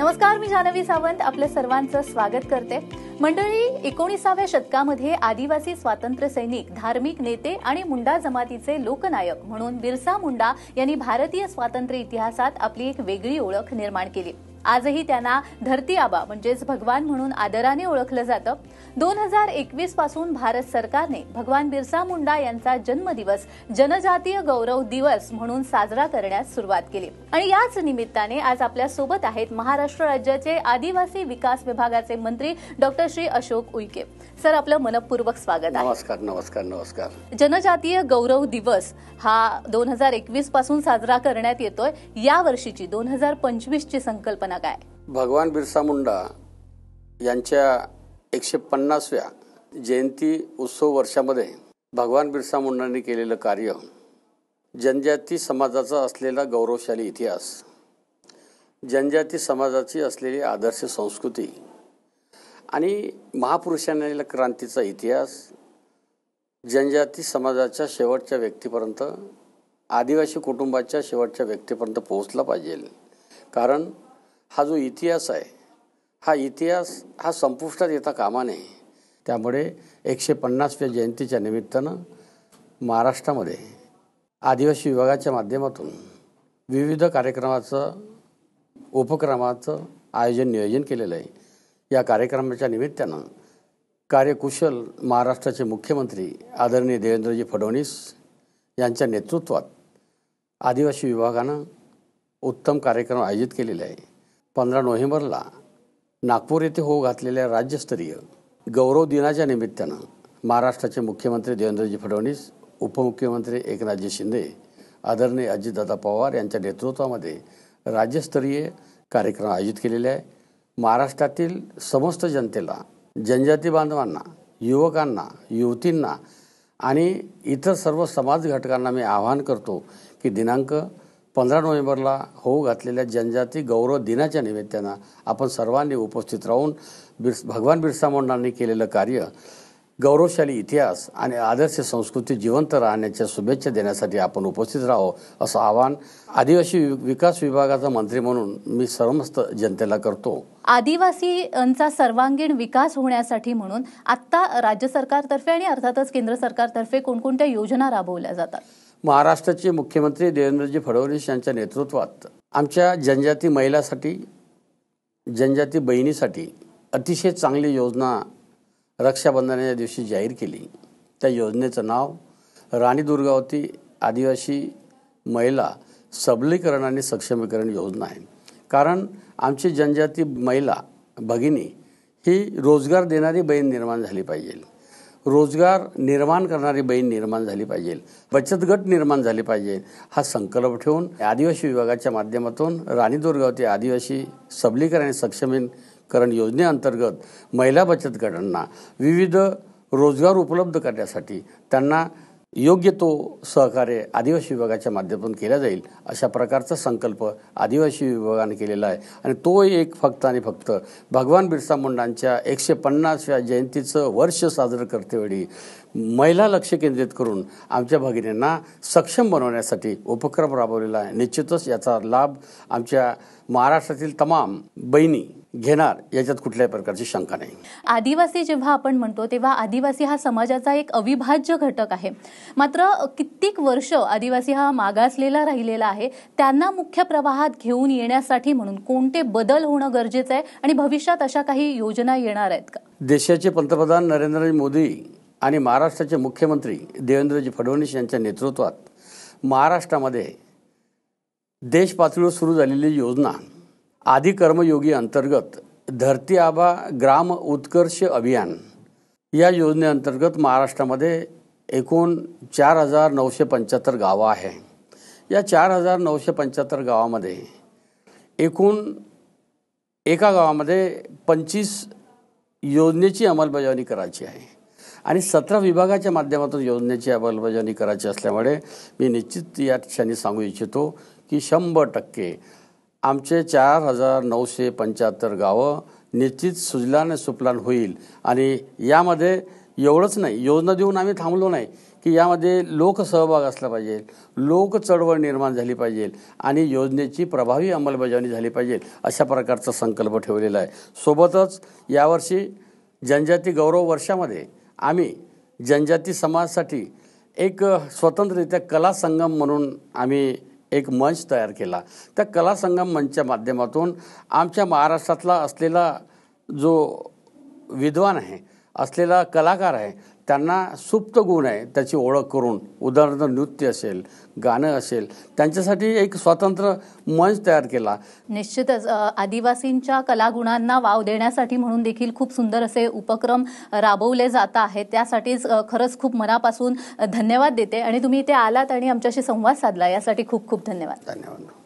नमस्कार, मी जानवी सावंत आपल्या सर्वांचं स्वागत करते. मंडळी, 19व्या शतकामध्ये आदिवासी स्वातंत्र्य सैनिक, धार्मिक नेते आणि मुंडा जमातीचे लोकनायक म्हणून बिरसा मुंडा यांनी भारतीय स्वातंत्र्य इतिहासात आपली एक वेगळी ओळख निर्माण केली. आजही त्यांना धरती आबा म्हणजेच भगवान म्हणून आदराने ओळखलं जातं. 2021 पासून भारत सरकारने भगवान बिरसा मुंडा यांचा जन्मदिवस जनजातीय गौरव दिवस म्हणून साजरा करण्यास सुरुवात केली. आणि याच निमित्ताने आज आपल्या सोबत आहेत महाराष्ट्र राज्याचे आदिवासी विकास विभागाचे मंत्री डॉक्टर श्री अशोक उईके. सर, आपलं मनपूर्वक स्वागत आहे. नमस्कार. नमस्कार. नमस्कार. जनजातीय गौरव दिवस हा 2021 पासून साजरा करण्यात येतोय. या वर्षीची 2025 ची संकल्पना काय? भगवान बिरसा मुंडा यांच्या 150व्या जयंती उत्सव वर्षामध्ये भगवान बिरसा मुंडांनी केलेलं कार्य, जनजाती समाजाचा असलेला गौरवशाली इतिहास, जनजाती समाजाची असलेली आदर्श संस्कृती आणि महापुरुषांनी क्रांतीचा इतिहास जनजाती समाजाच्या शेवटच्या व्यक्तीपर्यंत, आदिवासी कुटुंबाच्या शेवटच्या व्यक्तीपर्यंत पोहोचला पाहिजे. कारण हा जो इतिहास आहे, हा इतिहास हा संपुष्टात येता कामा नये. त्यामुळे 150व्या जयंतीच्या निमित्तानं महाराष्ट्रामध्ये आदिवासी विभागाच्या माध्यमातून विविध उपक्रमाचं नियोजन केलेलं आहे. या कार्यक्रमाच्या निमित्तानं कार्यकुशल महाराष्ट्राचे मुख्यमंत्री आदरणीय देवेंद्रजी फडणवीस यांच्या नेतृत्वात आदिवासी विभागानं उत्तम कार्यक्रम आयोजित केलेला आहे. 15 नोव्हेंबरला नागपूर येथे होऊ घातलेल्या राज्यस्तरीय गौरव दिनाच्या निमित्तानं महाराष्ट्राचे मुख्यमंत्री देवेंद्रजी फडणवीस, उपमुख्यमंत्री एकनाथजी शिंदे, आदरणीय अजितदादा पवार यांच्या नेतृत्वामध्ये राज्यस्तरीय कार्यक्रम आयोजित केलेले आहे. महाराष्ट्रातील समस्त जनतेला, जनजाती बांधवांना, युवकांना, युवतींना आणि इतर सर्व समाज घटकांना मी आवाहन करतो की दिनांक 15 नोव्हेंबरला होऊ घातलेल्या जनजाती गौरव दिनाच्या निमित्तानं आपण सर्वांनी उपस्थित राहून भगवान बिरसा मुंडांनी केलेलं कार्य, गौरवशाली इतिहास आणि आदर्श संस्कृती जिवंत राहण्याच्या शुभेच्छा देण्यासाठी आपण उपस्थित राहो, असं आवाहन आदिवासी विकास विभागाचा मंत्री म्हणून मी समस्त जनतेला करतो. आदिवासींचा सर्वांगीण विकास होण्यासाठी म्हणून आता राज्य सरकारतर्फे आणि अर्थातच केंद्र सरकारतर्फे कोणकोणत्या योजना राबवल्या जातात? महाराष्ट्राचे मुख्यमंत्री देवेंद्रजी फडणवीस यांच्या नेतृत्वात आमच्या जनजाती महिलांसाठी, जनजाती बहिणीसाठी अतिशय चांगली योजना रक्षाबंधनाच्या दिवशी जाहीर केली. त्या योजनेचं नाव राणी दुर्गावती आदिवासी महिला सबलीकरण आणि सक्षमीकरण योजना आहे. कारण आमची जनजाती महिला भगिनी ही रोजगार देणारी बहीण निर्माण झाली पाहिजे, रोजगार निर्माण करणारी बहीण निर्माण झाली पाहिजे, बचत गट निर्माण झाले पाहिजे. हा संकल्प ठेवून आदिवासी विभागाच्या माध्यमातून राणी दुर्गावती आदिवासी सबलीकरण आणि सक्षमीकरण योजनेअंतर्गत महिला बचत गटांना विविध रोजगार उपलब्ध करण्यासाठी त्यांना योग्य तो सहकार्य आदिवासी विभागाच्या माध्यमातून केला जाईल, अशा प्रकारचा संकल्प आदिवासी विभागाने केलेला आहे. आणि तो एक फक्त आणि फक्त भगवान बिरसा मुंडांच्या 150व्या जयंतीचं वर्ष साजरं करतेवेळी महिला लक्ष केंद्रित करून आमच्या भगिनींना सक्षम बनवण्यासाठी उपक्रम राबवलेला आहे. निश्चितच याचा लाभ आमच्या महाराष्ट्रातील तमाम बहिणी घेणार, याच्यात कुठल्याही प्रकारची शंका नाही. आदिवासी जेव्हा आपण म्हणतो तेव्हा आदिवासी हा समाजाचा एक अविभाज्य घटक आहे. मात्र कित्येक वर्ष आदिवासी हा मागासलेला राहिलेला आहे. त्यांना मुख्य प्रवाहात घेऊन येण्यासाठी म्हणून कोणते बदल होणं गरजेचं आहे आणि भविष्यात अशा काही योजना येणार आहेत का? देशाचे पंतप्रधान नरेंद्र मोदी आणि महाराष्ट्राचे मुख्यमंत्री देवेंद्रजी फडणवीस यांच्या नेतृत्वात महाराष्ट्रामध्ये देश पातळीवर सुरू झालेली योजना आदि कर्मयोगी अंतर्गत धरती आबा ग्राम उत्कर्ष अभियान, या योजनेअंतर्गत महाराष्ट्रामध्ये एकूण 4,975 गावं आहे. या 4,975 गावामध्ये एकूण एका गावामध्ये 25 योजनेची अंमलबजावणी करायची आहे आणि 17 विभागाच्या माध्यमातून योजनेची अंमलबजावणी करायची असल्यामुळे मी निश्चित या क्षणी सांगू इच्छितो की 100% आमचे 4,975 गावं निश्चित सुजलान सुफलान होईल. आणि यामध्ये एवढंच नाही, योजना देऊन आम्ही थांबलो नाही की यामध्ये लोकसहभाग असला पाहिजे, लोक चळवळ निर्माण झाली पाहिजे आणि योजनेची प्रभावी अंमलबजावणी झाली पाहिजे, अशा प्रकारचा संकल्प ठेवलेला आहे. सोबतच यावर्षी जनजाती गौरव वर्षामध्ये आम्ही जनजाती समाजासाठी एक स्वतंत्ररित्या कला संगम म्हणून आम्ही एक मंच तयार केला. त्या कला संगम मंचच्या माध्यमातून आमच्या महाराष्ट्रातला असलेला जो विद्वान आहे, असलेला कलाकार आहे, त्यांना सुप्त गुण आहे त्याची ओळख करून, उदाहरणार्थ नृत्य असेल, गाणं असेल, त्यांच्यासाठी एक स्वतंत्र मंच तयार केला. निश्चितच आदिवासींच्या कलागुणांना वाव देण्यासाठी म्हणून देखील खूप सुंदर असे उपक्रम राबवले जात आहेत. त्यासाठीच खरंच खूप मनापासून धन्यवाद देते आणि तुम्ही इथे आलात आणि आमच्याशी संवाद साधला यासाठी खूप खूप धन्यवाद. धन्यवाद.